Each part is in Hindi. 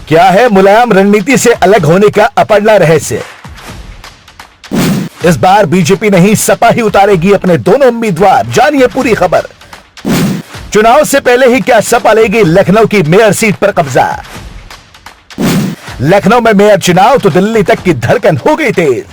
क्या है मुलायम रणनीति से अलग होने का अपर्णा रहस्य? इस बार बीजेपी नहीं सपा ही उतारेगी अपने दोनों उम्मीदवार, जानिए पूरी खबर। चुनाव से पहले ही क्या सपा लेगी लखनऊ की मेयर सीट पर कब्जा? लखनऊ में मेयर चुनाव तो दिल्ली तक की धड़कन हो गई तेज।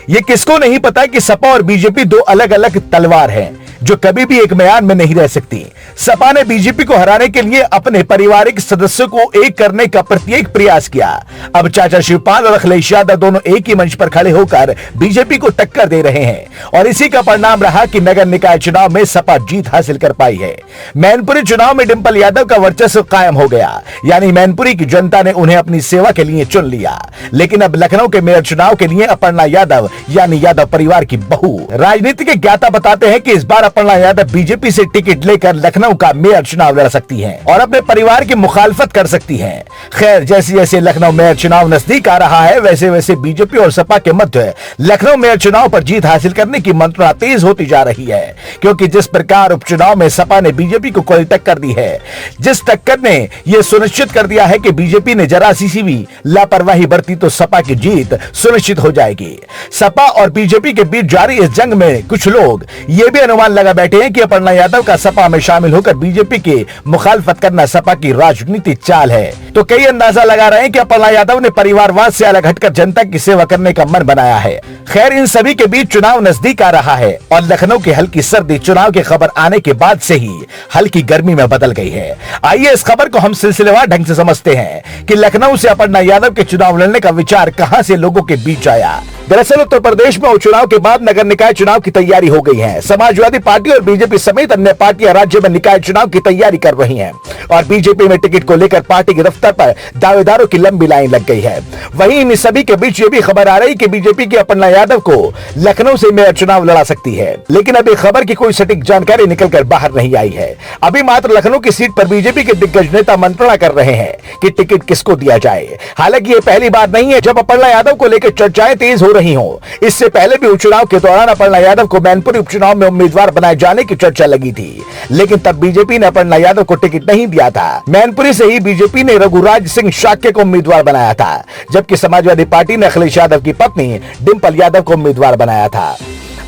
ये किसको नहीं पता कि सपा और बीजेपी दो अलग अलग तलवार हैं जो कभी भी एक मैदान में नहीं रह सकती। सपा ने बीजेपी को हराने के लिए अपने पारिवारिक सदस्यों को एक करने का प्रत्येक प्रयास किया। अब चाचा शिवपाल और अखिलेश यादव दोनों एक ही मंच पर खड़े होकर बीजेपी को टक्कर दे रहे हैं और इसी का परिणाम रहा कि नगर निकाय चुनाव में सपा जीत हासिल कर पाई है। मैनपुरी चुनाव में डिंपल यादव का वर्चस्व कायम हो गया, यानी मैनपुरी की जनता ने उन्हें अपनी सेवा के लिए चुन लिया। लेकिन अब लखनऊ के मेयर चुनाव के लिए अपर्णा यादव यानी यादव परिवार की बहू। राजनीति के ज्ञाता बताते हैं कि इस बार अपर्णा यादव बीजेपी से टिकट लेकर लखनऊ का मेयर चुनाव लड़ सकती हैं और अपने परिवार की मुखालफत कर सकती हैं। खैर, जैसे जैसे लखनऊ मेयर चुनाव नजदीक आ रहा है वैसे वैसे बीजेपी और सपा के मध्य लखनऊ मेयर चुनाव पर जीत हासिल करने की मंत्रणा तेज होती जा रही है, क्योंकि जिस प्रकार उपचुनाव में सपा ने बीजेपी को कोई टक्कर दी है, जिस टक्कर ने यह सुनिश्चित कर दिया है कि बीजेपी ने जरा सी भी लापरवाही बरती तो सपा की जीत सुनिश्चित हो जाएगी। सपा और बीजेपी के बीच जारी इस जंग में कुछ लोग ये भी अनुमान लगा बैठे हैं कि अपर्णा यादव का सपा में शामिल होकर बीजेपी की मुखालफत करना सपा की राजनीतिक चाल है। तो कई अंदाजा लगा रहे हैं कि अपर्णा यादव ने परिवारवाद से अलग हटकर जनता की सेवा करने का मन बनाया है। खैर, इन सभी के बीच चुनाव नजदीक आ रहा है और लखनऊ की हल्की सर्दी चुनाव की खबर आने के बाद से ही हल्की गर्मी में बदल गई है। आइए इस खबर को हम सिलसिलेवार ढंग से समझते हैं कि लखनऊ से अपर्णा यादव के चुनाव लड़ने का विचार कहां से लोगों के बीच आया। दरअसल उत्तर प्रदेश में उपचुनाव के बाद नगर निकाय चुनाव की तैयारी हो गई है। समाजवादी पार्टी और बीजेपी समेत अन्य पार्टियां राज्य में निकाय चुनाव की तैयारी कर रही हैं और बीजेपी में टिकट को लेकर पार्टी के दफ्तर पर दावेदारों की लंबी लाइन लग गई है। वहीं इन सभी के बीच ये भी खबर आ रही कि बीजेपी की अपर्णा यादव को लखनऊ से मेयर चुनाव लड़ा सकती है, लेकिन अभी खबर की कोई सटीक जानकारी निकलकर बाहर नहीं आई है। अभी मात्र लखनऊ की सीट पर बीजेपी के दिग्गज नेता मंत्रणा कर रहे हैं कि टिकट किसको दिया जाए। हालांकि ये पहली बार नहीं है जब अपर्णा यादव को लेकर चर्चाएं तेज हो रही हो। इससे पहले भी उपचुनाव के दौरान अपर्णा यादव को मैनपुरी उपचुनाव में उम्मीदवार बनाए जाने की चर्चा लगी थी, लेकिन तब बीजेपी ने अपर्णा यादव को टिकट नहीं दिया था। मैनपुरी से ही बीजेपी ने रघुराज सिंह शाक्य को उम्मीदवार बनाया था, जबकि समाजवादी पार्टी ने अखिलेश यादव की पत्नी डिंपल यादव को उम्मीदवार बनाया था।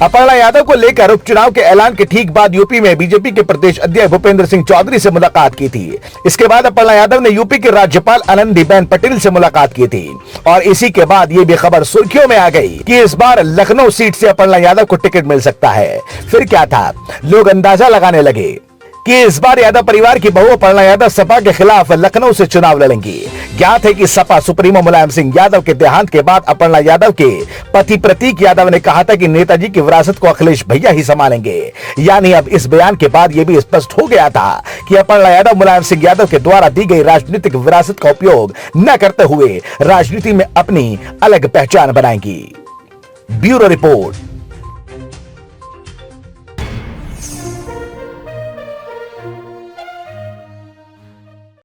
अपर्णा यादव को लेकर उपचुनाव के ऐलान के ठीक बाद यूपी में बीजेपी के प्रदेश अध्यक्ष भूपेंद्र सिंह चौधरी से मुलाकात की थी। इसके बाद अपर्णा यादव ने यूपी के राज्यपाल आनंदीबेन पटेल से मुलाकात की थी और इसी के बाद ये भी खबर सुर्खियों में आ गई कि इस बार लखनऊ सीट से अपर्णा यादव को टिकट मिल सकता है। फिर क्या था, लोग अंदाजा लगाने लगे कि इस बार यादव परिवार की बहू अपर्णा यादव सपा के खिलाफ लखनऊ से चुनाव लड़ेंगी। ज्ञात है कि सपा सुप्रीमो मुलायम सिंह यादव के देहांत के बाद अपर्णा यादव के पति प्रतीक यादव ने कहा था कि नेताजी की विरासत को अखिलेश भैया ही संभालेंगे। यानी अब इस बयान के बाद यह भी स्पष्ट हो गया था कि अपर्णा यादव मुलायम सिंह यादव के द्वारा दी गई राजनीतिक विरासत का उपयोग न करते हुए राजनीति में अपनी अलग पहचान बनाएंगी। Bureau report.